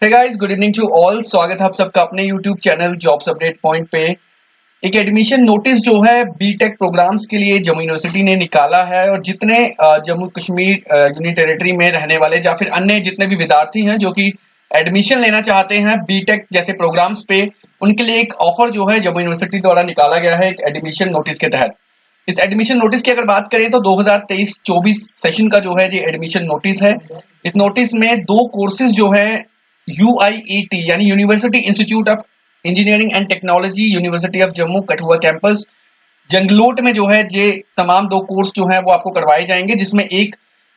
Hey guys, good evening to all. स्वागत है आप सबका अपने YouTube channel jobs update point पे। एक एडमिशन नोटिस जो है बीटेक प्रोग्राम्स के लिए जम्मू यूनिवर्सिटी ने निकाला है और जितने जम्मू कश्मीर यूनियन टेरिटरी में रहने वाले या फिर अन्य जितने भी विद्यार्थी हैं जो कि एडमिशन लेना चाहते हैं बीटेक जैसे प्रोग्राम्स पे, उनके लिए एक ऑफर जो है जम्मू यूनिवर्सिटी द्वारा निकाला गया है एक एडमिशन नोटिस के तहत। इस एडमिशन नोटिस की अगर बात करें तो 2023-24 सेशन का जो है ये एडमिशन नोटिस है। इस नोटिस में दो कोर्सेज जो है UIET यानी university institute of engineering and technology university of Jammu Kathua campus Janglot में जो है ये तमाम दो कोर्स जो है वो आपको करवाए जाएंगे, जिसमें एक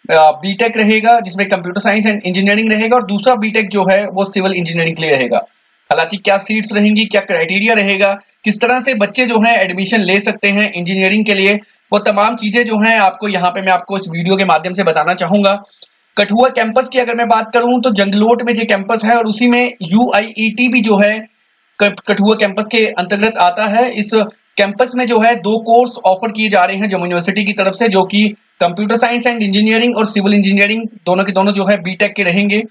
बीटेक रहेगा जिसमें कंप्यूटर साइंस एंड इंजीनियरिंग रहेगा और दूसरा बीटेक जो है वो सिविल इंजीनियरिंग के लिए रहेगा। हालांकि क्या सीट्स रहेंगी, क्या क्राइटेरिया रहेगा, किस तरह से बच्चे जो है एडमिशन ले सकते हैं इंजीनियरिंग के लिए, वो तमाम चीजें जो है आपको यहाँ पे मैं आपको इस वीडियो के माध्यम से बताना चाहूंगा। कठुआ कैंपस की अगर मैं बात करूं तो जंगलोट में ये कैंपस है और उसी में UIET भी जो है कठुआ कैंपस के अंतर्गत आता है। इस कैंपस में जो है दो कोर्स ऑफर किए जा रहे हैं जम्मू यूनिवर्सिटी की तरफ से, जो कि कंप्यूटर साइंस एंड इंजीनियरिंग और सिविल इंजीनियरिंग दोनों के दोनों जो है बीटेक के रहेंगे।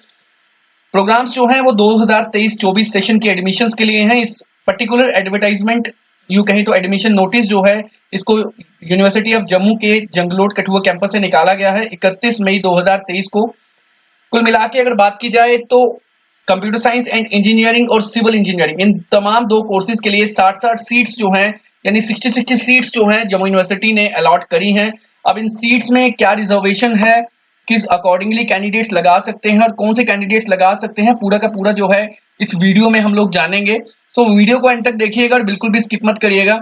प्रोग्राम्स जो हैं वो 2023-24 सेशन के एडमिशंस के लिए हैं। इस पर्टिकुलर एडवर्टाइजमेंट यूं कहें तो एडमिशन नोटिस जो है इसको यूनिवर्सिटी ऑफ जम्मू के जंगलोट कठुआ कैंपस से निकाला गया है 31 मई 2023 को। कुल मिला के अगर बात की जाए तो कंप्यूटर साइंस एंड इंजीनियरिंग और सिविल इंजीनियरिंग इन तमाम दो कोर्सेज के लिए 60-60 सीट्स जो हैं यानी 60-60 सीट्स जो हैं जम्मू यूनिवर्सिटी ने अलॉट करी हैं। अब इन सीट्स में क्या रिजर्वेशन है, किस अकॉर्डिंगली कैंडिडेट्स लगा सकते हैं और कौन से कैंडिडेट्स लगा सकते हैं, पूरा का पूरा जो है इस वीडियो में हम लोग जानेंगे। तो वीडियो को एंड तक देखिएगा और बिल्कुल भी स्किप मत करिएगा।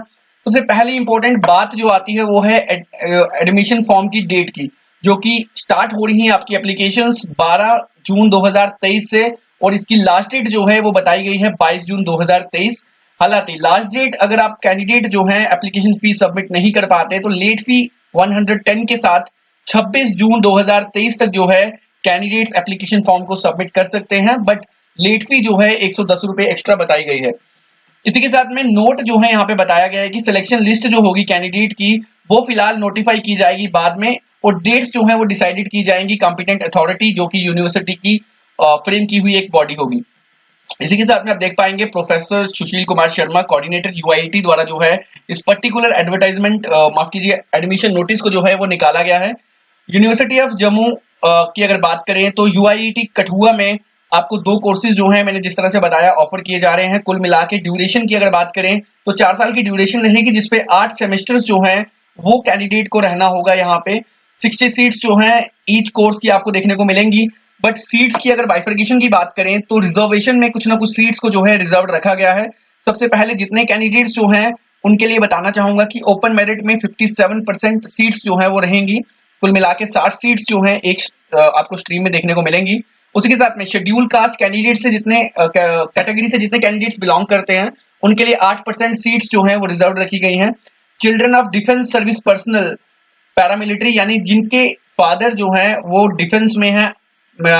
सबसे पहली इंपॉर्टेंट बात जो आती है वो है एडमिशन फॉर्म की डेट की, जो कि स्टार्ट हो रही है आपकी एप्लीकेशंस 12 जून 2023 से और इसकी लास्ट डेट जो है वो बताई गई है 22 जून 2023। हालांकि लास्ट डेट अगर आप कैंडिडेट जो है एप्लीकेशन फी सबमिट नहीं कर पाते तो लेट फी 110 के साथ 26 जून 2023 तक जो है कैंडिडेट्स एप्लीकेशन फॉर्म को सबमिट कर सकते हैं, बट लेट फी जो है 110 रुपए एक्स्ट्रा बताई गई है। इसी के साथ में नोट जो है यहाँ पे बताया गया है कि सिलेक्शन लिस्ट जो होगी कैंडिडेट की वो फिलहाल नोटिफाई की जाएगी बाद में और डेट्स जो है वो डिसाइडेड की जाएंगी कॉम्पिटेंट अथॉरिटी जो कि यूनिवर्सिटी की फ्रेम की हुई एक बॉडी होगी। इसी के साथ में आप देख पाएंगे professor Sushil Kumar Sharma coordinator UIET द्वारा जो है इस पर्टिकुलर एडवर्टाइजमेंट माफ कीजिए एडमिशन नोटिस को जो है वो निकाला गया है। यूनिवर्सिटी ऑफ जम्मू की अगर बात करें तो UIET कठुआ में आपको दो कोर्सेज जो हैं मैंने जिस तरह से बताया ऑफर किए जा रहे हैं। कुल मिला के ड्यूरेशन की अगर बात करें तो 4 साल की ड्यूरेशन रहेगी, जिसपे 8 सेमेस्टर्स जो हैं वो कैंडिडेट को रहना होगा। यहाँ पे 60 सीट्स जो हैं ईच कोर्स की आपको देखने को मिलेंगी, बट सीट्स की अगर बाइफर्केशन की बात करें तो रिजर्वेशन में कुछ ना कुछ सीट्स को जो है रिजर्व रखा गया है। सबसे पहले जितने कैंडिडेट्स जो हैं उनके लिए बताना चाहूंगा कि ओपन मेरिट में 57% सीट्स जो है वो रहेंगी। कुल मिला के 60 सीट्स जो हैं एक आपको स्ट्रीम में देखने को मिलेंगी। उसी के साथ में शेड्यूल कास्ट कैंडिडेट से जितने कैटेगरी से जितने कैंडिडेट्स बिलोंग करते हैं उनके लिए 8% सीट्स जो हैं वो रिजर्व रखी गई हैं। Children of defence service personal paramilitary यानी जिनके फादर जो हैं वो डिफेंस में है,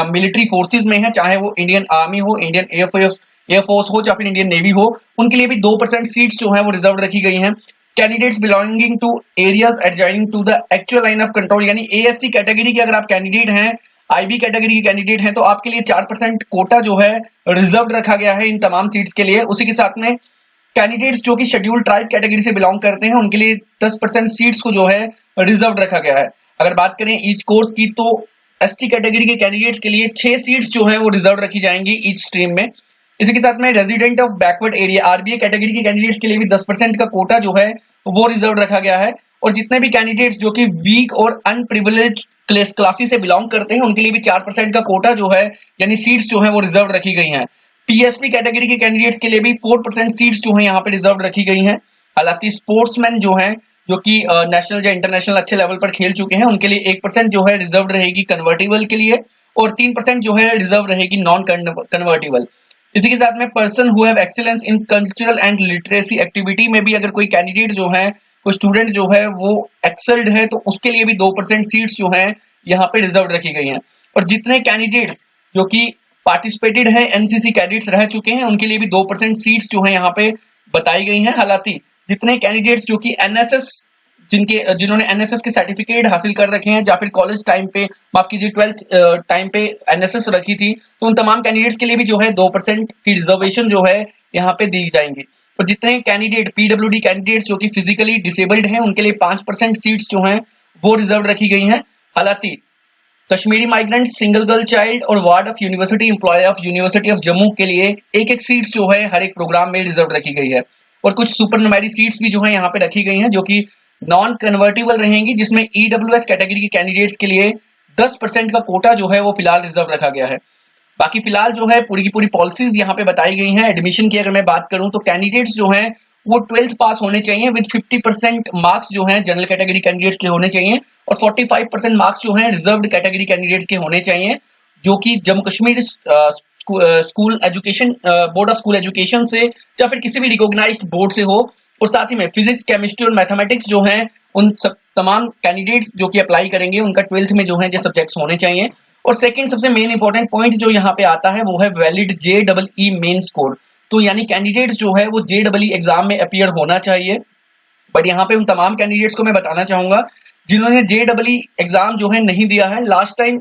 मिलिट्री फोर्सेज में है, चाहे वो इंडियन आर्मी हो, इंडियन एयरफोर्स हो या फिर इंडियन नेवी हो, उनके लिए भी 2% सीट्स जो है वो रिजर्व रखी गई हैं। Candidates belonging to areas adjoining to the actual line of control यानी ASC कैटेगरी के अगर आप कैंडिडेट हैं, IB कैटेगरी के कैंडिडेट हैं तो आपके लिए 4% कोटा जो है रिजर्व रखा गया है इन तमाम सीट्स के लिए। उसी के साथ में कैंडिडेट्स जो कि शेड्यूल ट्राइब कैटेगरी से बिलोंग करते हैं उनके लिए 10% सीट्स को जो है रिजर्व रखा गया है। अगर बात करें ईच कोर्स की तो ST कैटेगरी के कैंडिडेट्स के लिए 6 सीट्स जो है वो रिजर्व रखी जाएंगी ईच स्ट्रीम में। इसी के साथ में resident of backward area RBA category के कैंडिडेट्स के लिए भी 10% का कोटा जो है वो रिजर्व रखा गया है। और जितने भी कैंडिडेट्स जो कि वीक और अनप्रिविलेज्ड क्लासेस से बिलोंग करते हैं उनके लिए भी 4% का कोटा जो है यानी सीट्स जो है वो रिजर्व रखी गई हैं। PSP कैटेगरी के कैंडिडेट्स के लिए भी 4% सीट्स जो है यहाँ पे रिजर्व रखी गई हैं। हालांकि स्पोर्ट्समैन जो हैं जो कि नेशनल या इंटरनेशनल अच्छे लेवल पर खेल चुके हैं उनके लिए 1% जो है रिजर्व रहेगी कन्वर्टेबल के लिए और 3% जो है रिजर्व रहेगी नॉन कन्वर्टेबल। इसी के साथ में person who have excellence in cultural and literacy activity में भी अगर कोई कैंडिडेट जो है कोई स्टूडेंट जो है वो एक्सेल्ड है तो उसके लिए भी 2% सीट्स जो हैं यहाँ पे रिजर्व रखी गई हैं। और जितने कैंडिडेट्स जो कि पार्टिसिपेटेड हैं NCC कैडेट्स रह चुके हैं उनके लिए भी 2% सीट्स जो है यहाँ पे बताई गई हैं। हालांकि जितने कैंडिडेट्स जो कि NSS जिन्होंने एनएसएस के सर्टिफिकेट हासिल कर रखे हैं या फिर कॉलेज टाइम पे, माफ कीजिए 12th टाइम पे एनएसएस रखी थी, तो उन तमाम कैंडिडेट्स के लिए भी जो है 2% की रिजर्वेशन जो है यहाँ पे दी जाएंगी। और जितने कैंडिडेट पीडब्ल्यूडी कैंडिडेट्स जो कि फिजिकली डिसेबल्ड हैं उनके लिए 5% सीट्स जो हैं वो रिजर्व रखी गई हैं। हालांकि Kashmiri migrant, single girl child और ward of university employ of university of Jammu के लिए एक सीट्स जो है हर एक प्रोग्राम में रिजर्व रखी गई है। और कुछ सुपर नुमेरी सीट्स भी जो है यहाँ पे रखी गई हैं जो कि नॉन कन्वर्टेबल रहेंगी, जिसमें ईडब्ल्यूएस कैटेगरी के कैंडिडेट्स के लिए 10% का कोटा जो है वो फिलहाल रिजर्व रखा गया है। बाकी फिलहाल जो है पूरी की पूरी पॉलिसीज यहाँ पे बताई गई हैं। एडमिशन की अगर मैं बात करूं तो कैंडिडेट्स जो हैं वो 12th पास होने चाहिए विद 50% मार्क्स जो हैं जनरल कैटेगरी कैंडिडेट्स के होने चाहिए और 45% मार्क्स जो हैं रिजर्व्ड कैटेगरी कैंडिडेट्स के होने चाहिए, जो कि Jammu Kashmir school education board of school education से या फिर किसी भी रिकॉग्नाइज्ड बोर्ड से हो। और साथ ही में फिजिक्स, केमिस्ट्री और मैथमेटिक्स जो हैं उन सब तमाम कैंडिडेट्स जो कि अप्लाई करेंगे उनका 12th में जो है ये सब्जेक्ट्स होने चाहिए। और सेकंड सबसे मेन इंपॉर्टेंट पॉइंट जो यहाँ पे आता है वो है वैलिड JEE मेन स्कोर। तो यानी कैंडिडेट्स जो है वो JEE एग्जाम में अपीयर होना चाहिए। बट यहाँ पे उन तमाम कैंडिडेट्स को मैं बताना चाहूंगा जिन्होंने JEE एग्जाम जो है नहीं दिया है। Last time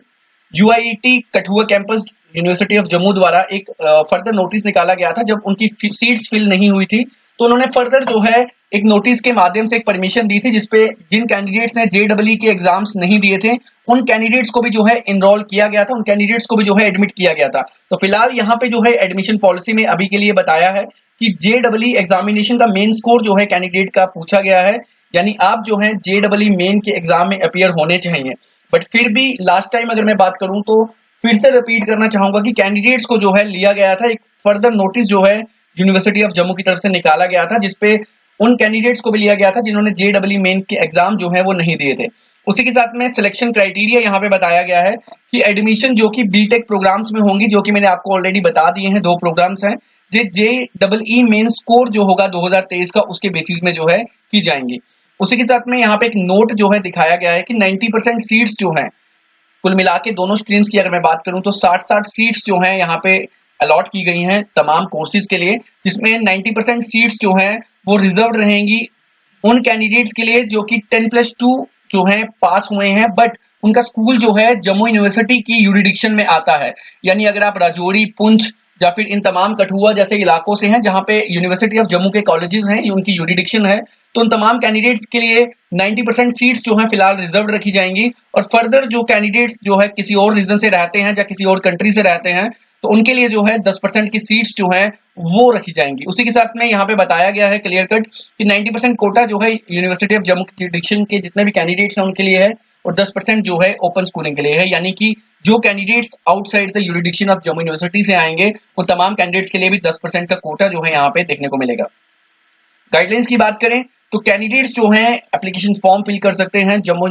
UIET Kathua campus university of Jammu द्वारा एक फर्दर नोटिस निकाला गया था जब उनकी सीट्स फिल नहीं हुई थी, तो उन्होंने फर्दर जो है एक नोटिस के माध्यम से एक परमिशन दी थी जिसपे जिन कैंडिडेट्स ने JEE के एग्जाम्स नहीं दिए थे उन कैंडिडेट्स को भी जो है इनरोल किया गया था, उन कैंडिडेट्स को भी जो है एडमिट किया गया था। तो फिलहाल यहाँ पे जो है एडमिशन पॉलिसी में अभी के लिए बताया है कि JEE एग्जामिनेशन का मेन स्कोर जो है कैंडिडेट का पूछा गया है, यानी आप जो है JEE मेन के एग्जाम में अपीयर होने चाहिए। बट फिर भी लास्ट टाइम अगर मैं बात करूं तो फिर से रिपीट करना चाहूंगा कि कैंडिडेट्स को जो है लिया गया था, एक फर्दर नोटिस जो है यूनिवर्सिटी ऑफ जम्मू की तरफ से निकाला गया था जिसपे उन कैंडिडेट्स को भी लिया गया था जिन्होंने JEE मेन के एग्जाम जो है वो नहीं दिए थे। उसी के साथ में सिलेक्शन क्राइटेरिया यहाँ पे बताया गया है कि एडमिशन जो कि बीटेक प्रोग्राम्स में होंगी, जो कि मैंने आपको ऑलरेडी बता दिए हैं, 2 प्रोग्राम्स हैं, JEE मेन स्कोर जो होगा 2023 का उसके बेसिस में जो है की जाएंगी। उसी के साथ में यहाँ पे एक नोट जो है दिखाया गया है कि 90% सीट्स जो हैं कुल मिला के दोनों स्ट्रीम्स की अगर मैं बात करूं तो 60-60 सीट्स जो हैं यहाँ पे अलॉट की गई हैं तमाम कोर्सेज के लिए, जिसमें 90% सीट्स जो हैं वो रिजर्व रहेंगी उन कैंडिडेट्स के लिए जो कि 10+2 जो हैं पास हुए हैं बट उनका स्कूल जो है जम्मू यूनिवर्सिटी की यूरिडिक्शन में आता है। यानी अगर आप राजौरी, पुंछ या फिर इन तमाम कठुआ जैसे इलाकों से हैं जहां पे यूनिवर्सिटी ऑफ जम्मू के कॉलेजेस हैं, उनकी यूरिडिक्शन है, तो उन तमाम कैंडिडेट्स के लिए 90% सीट्स जो हैं फिलहाल रिजर्व रखी जाएंगी। और फर्दर जो कैंडिडेट्स जो है किसी और रीजन से रहते हैं या किसी और कंट्री से रहते हैं तो उनके लिए जो है 10% की सीट्स जो हैं वो रखी जाएंगी। उसी के साथ में यहाँ पे बताया गया है क्लियर कट कि 90% कोटा जो है यूनिवर्सिटी ऑफ जम्मू यूरिडिक्शन के जितने भी कैंडिडेट्स हैं उनके लिए है और 10% जो है ओपन स्कूलिंग के लिए है। यानी कि जो candidates outside the jurisdiction of Jammu university से आएंगे उन तमाम कैंडिडेट्स के लिए भी 10% का कोटा जो है यहाँ पे देखने को मिलेगा। गाइडलाइंस की बात करें तो कैंडिडेट्स जो हैं एप्लीकेशन फॉर्म फिल कर सकते हैं जम्मू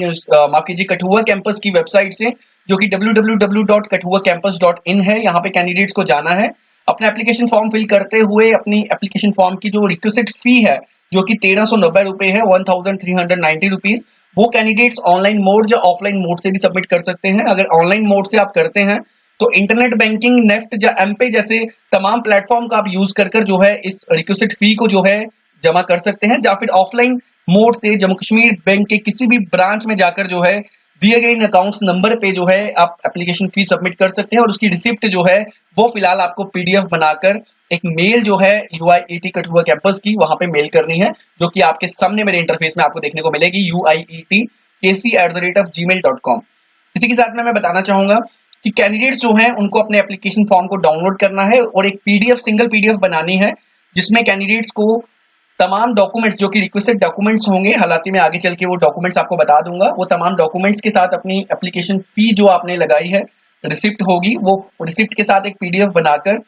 माफ कीजिए कठुआ कैंपस की वेबसाइट से, जो कि www.katuacampus.in है। यहाँ पे कैंडिडेट्स को जाना है, अपना एप्लीकेशन फॉर्म फिल करते हुए अपनी एप्लीकेशन फॉर्म की जो रिक्वेस्ट फी है जो कि 1390 रुपए है, 1390 रुपीज, वो कैंडिडेट्स ऑनलाइन मोड या ऑफलाइन मोड से भी सबमिट कर सकते हैं। अगर ऑनलाइन मोड से आप करते हैं तो इंटरनेट बैंकिंग, नेफ्ट या एमपे जैसे तमाम प्लेटफॉर्म का आप यूज कर जो है इस रिक्वेस्ट फी को जो है जमा कर सकते हैं, या फिर ऑफलाइन मोड से जम्मू कश्मीर बैंक के किसी भी ब्रांच में जाकर जो है दिए गए इन अकाउंट्स नंबर पे जो है आप एप्लीकेशन फी सबमिट कर सकते हैं। और उसकी रिसिप्ट जो है वो फिलहाल आपको PDF बनाकर एक मेल जो है UIET कठुआ कैंपस की वहां पे मेल करनी है, जो कि आपके सामने मेरे इंटरफेस में आपको देखने को मिलेगी UIETKC@gmail.com। इसी के साथ में मैं बताना चाहूंगा कि कैंडिडेट्स जो हैं उनको अपने एप्लीकेशन फॉर्म को डाउनलोड करना है और एक सिंगल PDF बनानी है जिसमें कैंडिडेट्स को तमाम डॉक्यूमेंट्स जो कि रिक्वेस्टेड डॉक्यूमेंट्स होंगे, हालांकि मैं आगे चल के वो डॉक्यूमेंट्स आपको बता दूंगा, वो तमाम डॉक्यूमेंट्स के साथ अपनी एप्लीकेशन फी जो आपने लगाई है रिसिप्ट होगी, वो रिसिप्ट के साथ एक PDF बनाकर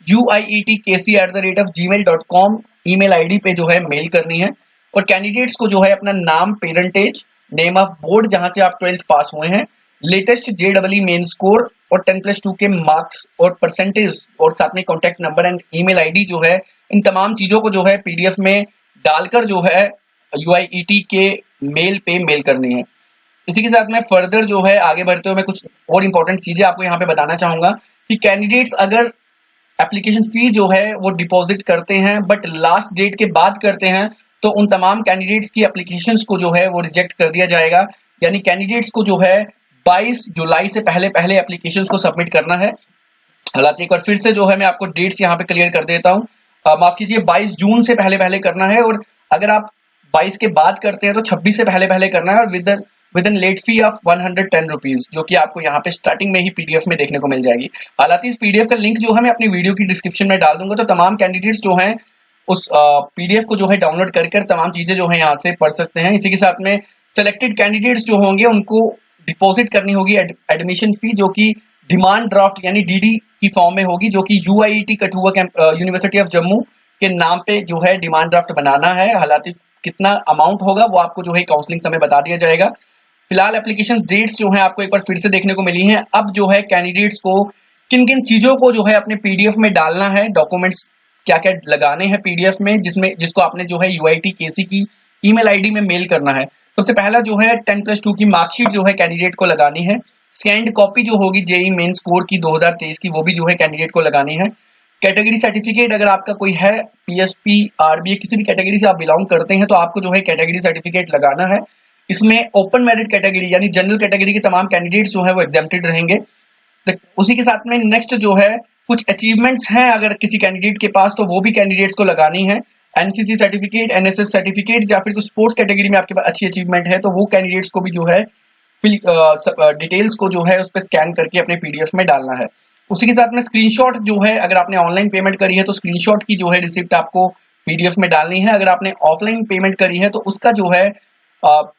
UIETKC@gmail.com ईमेल ID पे जो है मेल करनी है। और कैंडिडेट्स को जो है अपना नाम, पेरेंटेज, नेम ऑफ बोर्ड जहां से आप 12th पास हुए हैं, लेटेस्ट JEE मेन स्कोर और 10+2 के मार्क्स और परसेंटेज और साथ में contact number and email ID जो है, इन तमाम चीजों को जो है PDF में डालकर जो है UIET के मेल पे मेल करनी है। इसी के साथ में फर्दर जो है आगे बढ़ते हुए मैं कुछ और इंपॉर्टेंट चीजें आपको यहाँ पे बताना चाहूंगा कि कैंडिडेट्स अगर एप्लीकेशन फी जो है वो डिपॉजिट करते हैं बट लास्ट डेट के बाद करते हैं तो उन तमाम कैंडिडेट्स की एप्लीकेशंस को जो है वो रिजेक्ट कर दिया जाएगा। यानी कैंडिडेट्स को जो है 22 जुलाई से पहले पहले एप्लीकेशंस को सबमिट करना है। हालांकि एक बार फिर से जो है मैं आपको डेट्स यहाँ पे क्लियर कर देता हूँ। माफ कीजिए, 22 जून से पहले पहले करना है, और अगर आप 22 के बाद करते हैं तो 26 से पहले पहले करना है, और with an late fee of 110 rupees, जो कि आपको यहाँ पे स्टार्टिंग में ही पीडीएफ में देखने को मिल जाएगी। हालांकि इस पीडीएफ का लिंक जो है मैं अपनी वीडियो की डिस्क्रिप्शन में डाल दूंगा, तो तमाम कैंडिडेट्स जो हैं उस पीडीएफ को जो है डाउनलोड कर तमाम चीजें जो है यहाँ से पढ़ सकते हैं। इसी के साथ में सिलेक्टेड कैंडिडेट्स जो होंगे उनको डिपॉजिट करनी होगी एडमिशन फी, जो कि डिमांड ड्राफ्ट यानी डीडी की फॉर्म में होगी, जो कि UIT Kathua university of Jammu के नाम पे जो है डिमांड ड्राफ्ट बनाना है। हालांकि कितना अमाउंट होगा वो आपको जो है काउंसलिंग समय बता दिया जाएगा। फिलहाल एप्लीकेशन डेट्स जो है आपको एक बार फिर से देखने को मिली हैं। अब जो है कैंडिडेट्स को किन किन चीजों को जो है अपने पीडीएफ में डालना है, डॉक्यूमेंट्स क्या क्या लगाने हैं पीडीएफ में, जिसको आपने जो है यूआईटी केसी की ईमेल आईडी में मेल करना है। सबसे पहला जो है 10+2 की मार्कशीट जो है कैंडिडेट को लगानी है। स्कैन्ड कॉपी जो होगी जेई मेन स्कोर की 2023 की, वो भी जो है कैंडिडेट को लगानी है। कैटेगरी सर्टिफिकेट अगर आपका कोई है, पीएसपी आरबीए किसी भी कैटेगरी से आप बिलोंग करते हैं तो आपको जो है कैटेगरी सर्टिफिकेट लगाना है। इसमें ओपन मेरिट कैटेगरी यानी जनरल कैटेगरी के तमाम कैंडिडेट्स जो है वो एग्जेम्प्टेड रहेंगे। तो उसी के साथ में नेक्स्ट जो है कुछ अचीवमेंट्स हैं अगर किसी कैंडिडेट के पास, तो वो भी कैंडिडेट्स को लगानी है। एनसीसी सर्टिफिकेट, एनएसएस सर्टिफिकेट, या फिर कुछ स्पोर्ट्स कैटेगरी में आपके पास अच्छी अचीवमेंट है तो वो कैंडिडेट्स को भी जो है डिटेल्स को जो है उस पर स्कैन करके अपने पीडीएफ में डालना है। उसी के साथ में स्क्रीनशॉट जो है, अगर आपने ऑनलाइन पेमेंट करी है तो स्क्रीनशॉट की जो है रिसिप्ट आपको पीडीएफ में डालनी है। अगर आपने ऑफलाइन पेमेंट करी है तो उसका जो है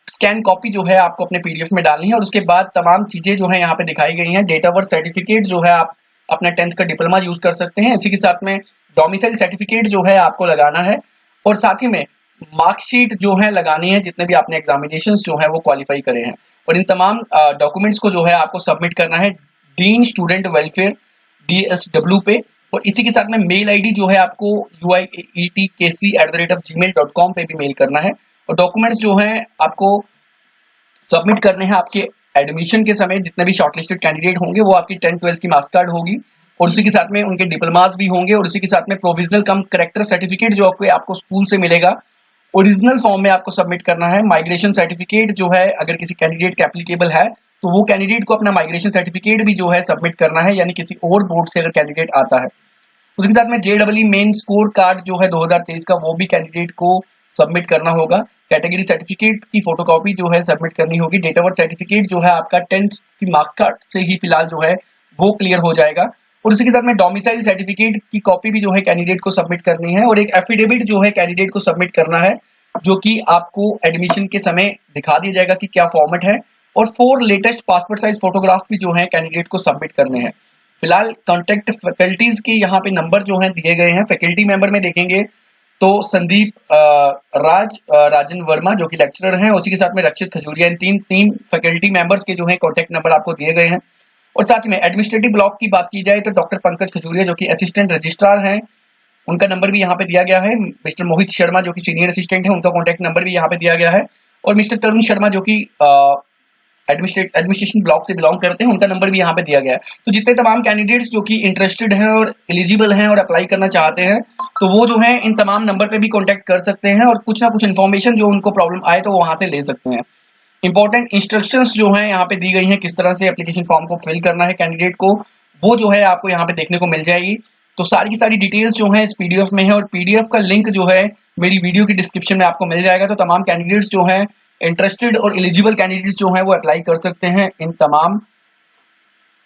स्कैन कॉपी जो है आपको अपने पीडीएफ में डालनी है। और उसके बाद तमाम चीजें जो है यहाँ पे दिखाई गई हैं। डेट ऑफ बर्थ सर्टिफिकेट जो है आप अपना 10th का डिप्लोमा यूज कर सकते हैं। इसी के साथ में डोमिसाइल सर्टिफिकेट जो है आपको लगाना है, और साथ ही में मार्कशीट जो है लगानी है जितने भी आपने एग्जामिनेशन जो है वो क्वालिफाई करे हैं। और इन तमाम डॉक्यूमेंट्स को जो है आपको सबमिट करना है डीन स्टूडेंट वेलफेयर DSW पे। और इसी के साथ में मेल आईडी जो है आपको uietKC@gmail.com पे भी मेल करना है। और डॉक्यूमेंट्स जो हैं आपको सबमिट करने हैं आपके एडमिशन के समय। जितने भी शॉर्टलिस्टेड कैंडिडेट होंगे वो आपकी 10th-12th की मार्क्स कार्ड होगी, और उसी के साथ में उनके डिप्लोमास भी होंगे, और उसी के साथ में प्रोविजनल कम करेक्टर सर्टिफिकेट जो आपको स्कूल से मिलेगा ओरिजिनल फॉर्म में आपको सबमिट करना है। माइग्रेशन सर्टिफिकेट जो है अगर किसी कैंडिडेट के एप्लीकेबल है तो वो कैंडिडेट को अपना माइग्रेशन सर्टिफिकेट भी जो है सबमिट करना है, यानी किसी और बोर्ड से अगर कैंडिडेट आता है। उसके साथ में JEE मेन स्कोर कार्ड जो है 2023 का, वो भी कैंडिडेट को सबमिट करना होगा। कैटेगरी सर्टिफिकेट की फोटोकॉपी जो है सबमिट करनी होगी। डेट ऑफ बर्थ सर्टिफिकेट जो है आपका 10th की मार्क्स कार्ड से ही फिलहाल जो है वो क्लियर हो जाएगा। और उसी के साथ में डोमिसाइल सर्टिफिकेट की कॉपी भी जो है कैंडिडेट को सबमिट करनी है, और एक एफिडेविट जो है कैंडिडेट को सबमिट करना है, जो कि आपको एडमिशन के समय दिखा दिया जाएगा कि क्या फॉर्मेट है। और 4 लेटेस्ट पासपोर्ट साइज फोटोग्राफ भी जो है कैंडिडेट को सबमिट करने हैं। फिलहाल कॉन्टेक्ट फैकल्टीज के यहाँ पे नंबर जो है दिए गए हैं। फैकल्टी मेंबर में देखेंगे तो संदीप राजन वर्मा जो कि लेक्चरर हैं, उसी के साथ में रक्षित खजूरिया, इन तीन फैकल्टी मेंबर्स के जो है कॉन्टेक्ट नंबर आपको दिए गए हैं। और साथ में एडमिनिस्ट्रेटिव ब्लॉक की बात की जाए तो डॉक्टर पंकज खजूरिया जो कि असिस्टेंट रजिस्ट्रार हैं, उनका नंबर भी यहाँ पे दिया गया है। मिस्टर मोहित शर्मा जो कि सीनियर असिस्टेंट है, उनका कॉन्टेक्ट नंबर भी यहाँ पे दिया गया है। और मिस्टर तरुण शर्मा जो कि एडमिनिस्ट्रेशन ब्लॉक से बिलोंग करते हैं, उनका नंबर भी यहाँ पे दिया गया है। तो जितने तमाम कैंडिडेट्स जो कि इंटरेस्टेड हैं और एलिजिबल हैं और अप्लाई करना चाहते हैं, तो वो जो है इन तमाम नंबर पे भी कॉन्टेक्ट कर सकते हैं, और कुछ ना कुछ इन्फॉर्मेशन जो उनको प्रॉब्लम आए तो वो वहां से ले सकते हैं। इंपॉर्टेंट इंस्ट्रक्शंस जो हैं यहाँ पे दी गई हैं, किस तरह से एप्लीकेशन फॉर्म को फिल करना है कैंडिडेट को, वो जो है आपको यहाँ पे देखने को मिल जाएगी। तो सारी की सारी डिटेल्स जो है इस पीडीएफ में है, और पीडीएफ का लिंक जो है मेरी वीडियो की डिस्क्रिप्शन में आपको मिल जाएगा। तो तमाम कैंडिडेट्स जो हैं इंटरेस्टेड और एलिजिबल कैंडिडेट्स जो हैं वो अप्लाई कर सकते हैं इन तमाम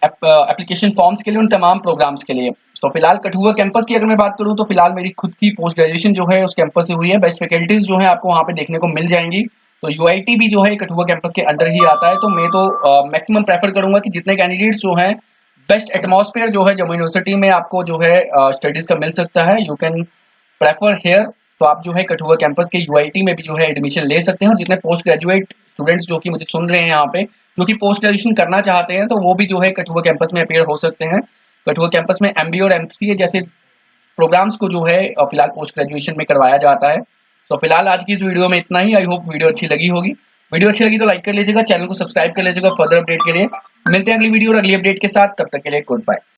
एप्लीकेशन फॉर्म्स के लिए, उन तमाम प्रोग्राम्स के लिए। तो फिलहाल कठुआ कैंपस की अगर मैं बात करूं तो फिलहाल मेरी खुद की पोस्ट ग्रेजुएशन जो है उस कैंपस से हुई है। बेस्ट फैकल्टीज जो है आपको वहां पे देखने को मिल जाएंगी। तो यूआईटी भी जो है कठुआ कैंपस के अंडर ही आता है। तो मैं तो मैक्सिमम प्रेफर करूंगा कि जितने कैंडिडेट्स जो हैं, बेस्ट एटमॉस्फेयर जो है जम्मू यूनिवर्सिटी में आपको जो है स्टडीज का मिल सकता है, यू कैन प्रेफर हेयर। तो आप जो है कठुआ कैंपस के यूआईटी में भी जो है एडमिशन ले सकते हैं। और जितने पोस्ट ग्रेजुएट स्टूडेंट्स जो कि मुझे सुन रहे हैं यहाँ पे, जो कि पोस्ट ग्रेजुएशन करना चाहते हैं, तो वो भी जो है कठुआ कैंपस में अपेयर हो सकते हैं। कठुआ कैंपस में एमबीए और एमसीए जैसे प्रोग्राम्स को जो है फिलहाल पोस्ट ग्रेजुएशन में करवाया जाता है। तो फिलहाल आज की इस वीडियो में इतना ही। आई होप वीडियो अच्छी लगी होगी। वीडियो अच्छी लगी तो लाइक कर लीजिएगा, चैनल को सब्सक्राइब कर लीजिएगा फर्दर अपडेट के लिए। मिलते हैं अगली वीडियो और अगली अपडेट के साथ, तब तक के लिए गुड बाय।